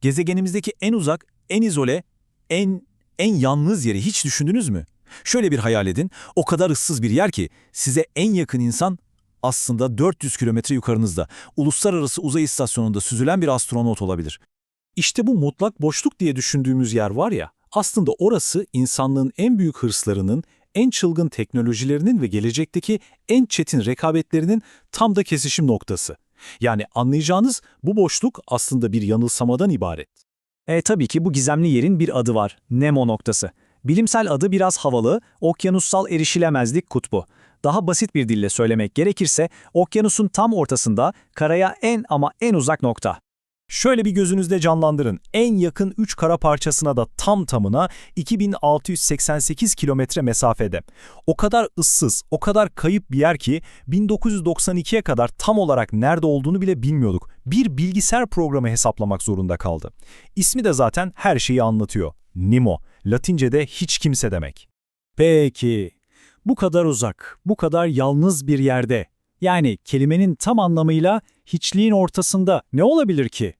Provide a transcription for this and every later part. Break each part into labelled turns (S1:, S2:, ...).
S1: Gezegenimizdeki en uzak, en izole, en yalnız yeri hiç düşündünüz mü? Şöyle bir hayal edin, o kadar ıssız bir yer ki size en yakın insan aslında 400 kilometre yukarınızda, uluslararası uzay istasyonunda süzülen bir astronot olabilir. İşte bu mutlak boşluk diye düşündüğümüz yer var ya, aslında orası insanlığın en büyük hırslarının, en çılgın teknolojilerinin ve gelecekteki en çetin rekabetlerinin tam da kesişim noktası. Yani anlayacağınız bu boşluk aslında bir yanılsamadan ibaret.
S2: Tabii ki bu gizemli yerin bir adı var, Nemo noktası. Bilimsel adı biraz havalı, okyanussal erişilemezlik kutbu. Daha basit bir dille söylemek gerekirse, okyanusun tam ortasında, karaya en uzak nokta.
S3: Şöyle bir gözünüzde canlandırın. En yakın 3 kara parçasına da tam tamına 2688 kilometre mesafede. O kadar ıssız, o kadar kayıp bir yer ki 1992'ye kadar tam olarak nerede olduğunu bile bilmiyorduk. Bir bilgisayar programı hesaplamak zorunda kaldı. İsmi de zaten her şeyi anlatıyor. Nemo, Latince'de hiç kimse demek.
S2: Peki, bu kadar uzak, bu kadar yalnız bir yerde, yani kelimenin tam anlamıyla hiçliğin ortasında ne olabilir ki?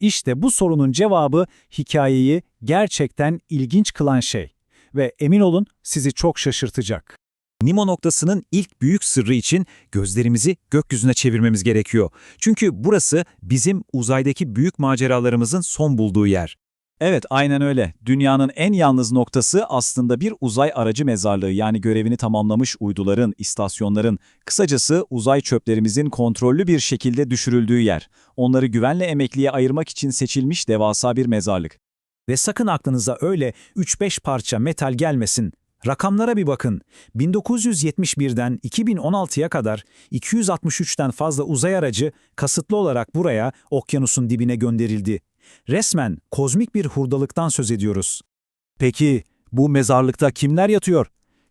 S2: İşte bu sorunun cevabı hikayeyi gerçekten ilginç kılan şey. Ve emin olun sizi çok şaşırtacak.
S1: Nemo noktasının ilk büyük sırrı için gözlerimizi gökyüzüne çevirmemiz gerekiyor. Çünkü burası bizim uzaydaki büyük maceralarımızın son bulduğu yer.
S2: Evet, aynen öyle. Dünyanın en yalnız noktası aslında bir uzay aracı mezarlığı, yani görevini tamamlamış uyduların, istasyonların, kısacası uzay çöplerimizin kontrollü bir şekilde düşürüldüğü yer. Onları güvenle emekliye ayırmak için seçilmiş devasa bir mezarlık.
S1: Ve sakın aklınıza öyle 3-5 parça metal gelmesin. Rakamlara bir bakın. 1971'den 2016'ya kadar 263'ten fazla uzay aracı kasıtlı olarak buraya, okyanusun dibine gönderildi. Resmen kozmik bir hurdalıktan söz ediyoruz. Peki bu mezarlıkta kimler yatıyor?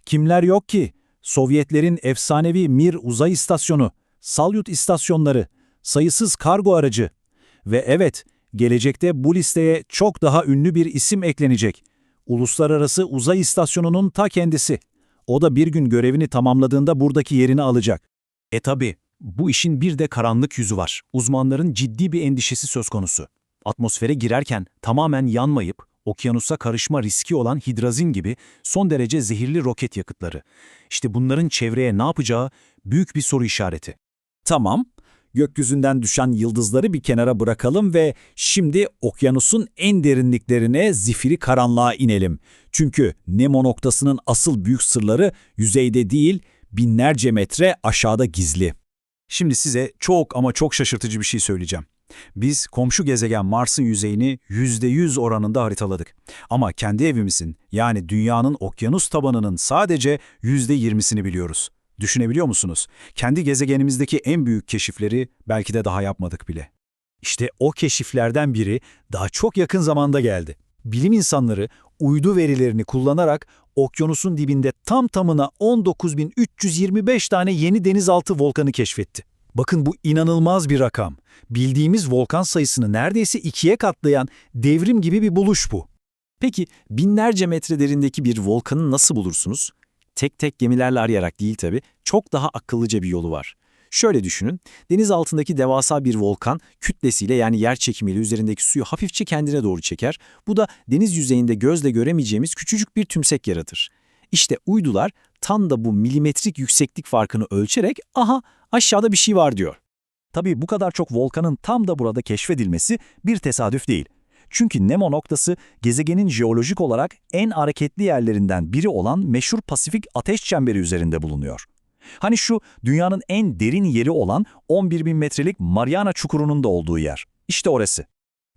S1: Kimler yok ki? Sovyetlerin efsanevi Mir uzay istasyonu, Salyut istasyonları, sayısız kargo aracı. Ve evet, gelecekte bu listeye çok daha ünlü bir isim eklenecek. Uluslararası Uzay İstasyonu'nun ta kendisi. O da bir gün görevini tamamladığında buradaki yerini alacak. Tabi, bu işin bir de karanlık yüzü var. Uzmanların ciddi bir endişesi söz konusu. Atmosfere girerken tamamen yanmayıp okyanusa karışma riski olan hidrazin gibi son derece zehirli roket yakıtları. İşte bunların çevreye ne yapacağı büyük bir soru işareti. Tamam, gökyüzünden düşen yıldızları bir kenara bırakalım ve şimdi okyanusun en derinliklerine, zifiri karanlığa inelim. Çünkü Nemo noktasının asıl büyük sırları yüzeyde değil, binlerce metre aşağıda gizli. Şimdi size çok ama çok şaşırtıcı bir şey söyleyeceğim. Biz komşu gezegen Mars'ın yüzeyini %100 oranında haritaladık. Ama kendi evimizin, yani dünyanın okyanus tabanının sadece %20'sini biliyoruz. Düşünebiliyor musunuz? Kendi gezegenimizdeki en büyük keşifleri belki de daha yapmadık bile. İşte o keşiflerden biri daha çok yakın zamanda geldi. Bilim insanları uydu verilerini kullanarak okyanusun dibinde tam tamına 19.325 tane yeni denizaltı volkanı keşfetti. Bakın, bu inanılmaz bir rakam. Bildiğimiz volkan sayısını neredeyse 2'ye katlayan devrim gibi bir buluş bu. Peki binlerce metre derindeki bir volkanı nasıl bulursunuz? Tek tek gemilerle arayarak değil tabii, çok daha akıllıca bir yolu var. Şöyle düşünün, deniz altındaki devasa bir volkan kütlesiyle, yani yer çekimiyle üzerindeki suyu hafifçe kendine doğru çeker. Bu da deniz yüzeyinde gözle göremeyeceğimiz küçücük bir tümsek yaratır. İşte uydular tam da bu milimetrik yükseklik farkını ölçerek "aha, aşağıda bir şey var" diyor. Tabii bu kadar çok volkanın tam da burada keşfedilmesi bir tesadüf değil. Çünkü Nemo noktası gezegenin jeolojik olarak en hareketli yerlerinden biri olan meşhur Pasifik Ateş Çemberi üzerinde bulunuyor. Hani şu dünyanın en derin yeri olan 11.000 metrelik Mariana Çukuru'nun da olduğu yer. İşte orası.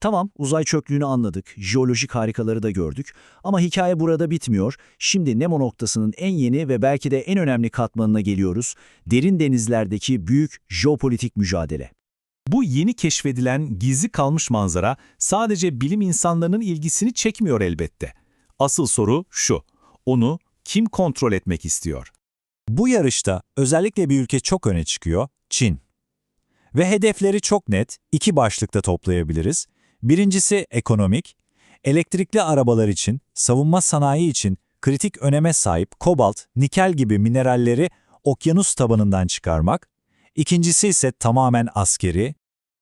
S1: Tamam, uzay çöplüğünü anladık, jeolojik harikaları da gördük ama hikaye burada bitmiyor. Şimdi Nemo noktasının en yeni ve belki de en önemli katmanına geliyoruz. Derin denizlerdeki büyük jeopolitik mücadele.
S3: Bu yeni keşfedilen gizli kalmış manzara sadece bilim insanlarının ilgisini çekmiyor elbette. Asıl soru şu: onu kim kontrol etmek istiyor?
S1: Bu yarışta özellikle bir ülke çok öne çıkıyor: Çin. Ve hedefleri çok net, iki başlıkta toplayabiliriz. Birincisi ekonomik, elektrikli arabalar için, savunma sanayi için kritik öneme sahip kobalt, nikel gibi mineralleri okyanus tabanından çıkarmak. İkincisi ise tamamen askeri.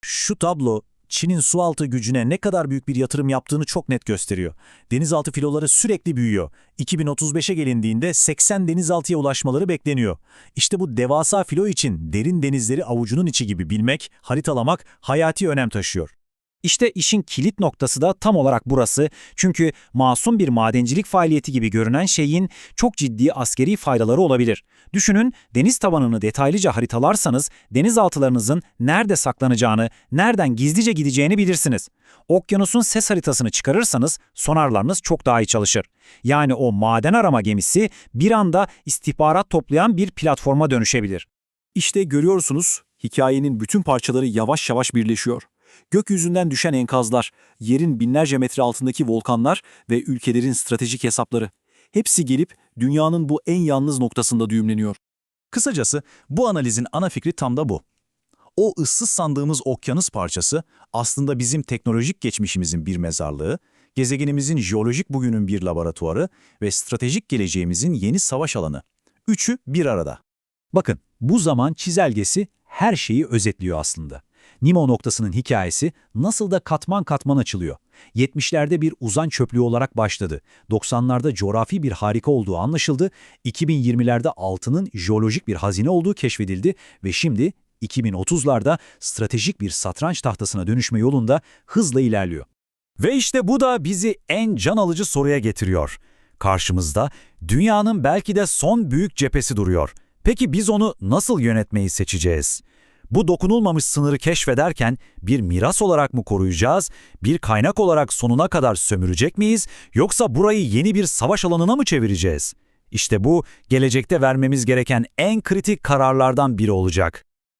S1: Şu tablo
S4: Çin'in sualtı gücüne ne kadar büyük bir yatırım yaptığını çok net gösteriyor. Denizaltı filoları sürekli büyüyor. 2035'e gelindiğinde 80 denizaltıya ulaşmaları bekleniyor. İşte bu devasa filo için derin denizleri avucunun içi gibi bilmek, haritalamak hayati önem taşıyor.
S1: İşte işin kilit noktası da tam olarak burası. Çünkü masum bir madencilik faaliyeti gibi görünen şeyin çok ciddi askeri faydaları olabilir. Düşünün, deniz tabanını detaylıca haritalarsanız denizaltılarınızın nerede saklanacağını, nereden gizlice gideceğini bilirsiniz. Okyanusun ses haritasını çıkarırsanız sonarlarınız çok daha iyi çalışır. Yani o maden arama gemisi bir anda istihbarat toplayan bir platforma dönüşebilir.
S4: İşte görüyorsunuz, hikayenin bütün parçaları yavaş yavaş birleşiyor. Gökyüzünden düşen enkazlar, yerin binlerce metre altındaki volkanlar ve ülkelerin stratejik hesapları. Hepsi gelip dünyanın bu en yalnız noktasında düğümleniyor. Kısacası bu analizin ana fikri tam da bu. O ıssız sandığımız okyanus parçası aslında bizim teknolojik geçmişimizin bir mezarlığı, gezegenimizin jeolojik bugünün bir laboratuvarı ve stratejik geleceğimizin yeni savaş alanı. Üçü bir arada.
S1: Bakın, bu zaman çizelgesi her şeyi özetliyor aslında. Nemo noktasının hikayesi nasıl da katman katman açılıyor. 70'lerde bir uzay çöplüğü olarak başladı. 90'larda coğrafi bir harika olduğu anlaşıldı. 2020'lerde altının jeolojik bir hazine olduğu keşfedildi ve şimdi 2030'larda stratejik bir satranç tahtasına dönüşme yolunda hızla ilerliyor.
S4: Ve işte bu da bizi en can alıcı soruya getiriyor. Karşımızda dünyanın belki de son büyük cephesi duruyor. Peki biz onu nasıl yönetmeyi seçeceğiz? Bu dokunulmamış sınırı keşfederken bir miras olarak mı koruyacağız, bir kaynak olarak sonuna kadar sömürecek miyiz, yoksa burayı yeni bir savaş alanına mı çevireceğiz? İşte bu, gelecekte vermemiz gereken en kritik kararlardan biri olacak.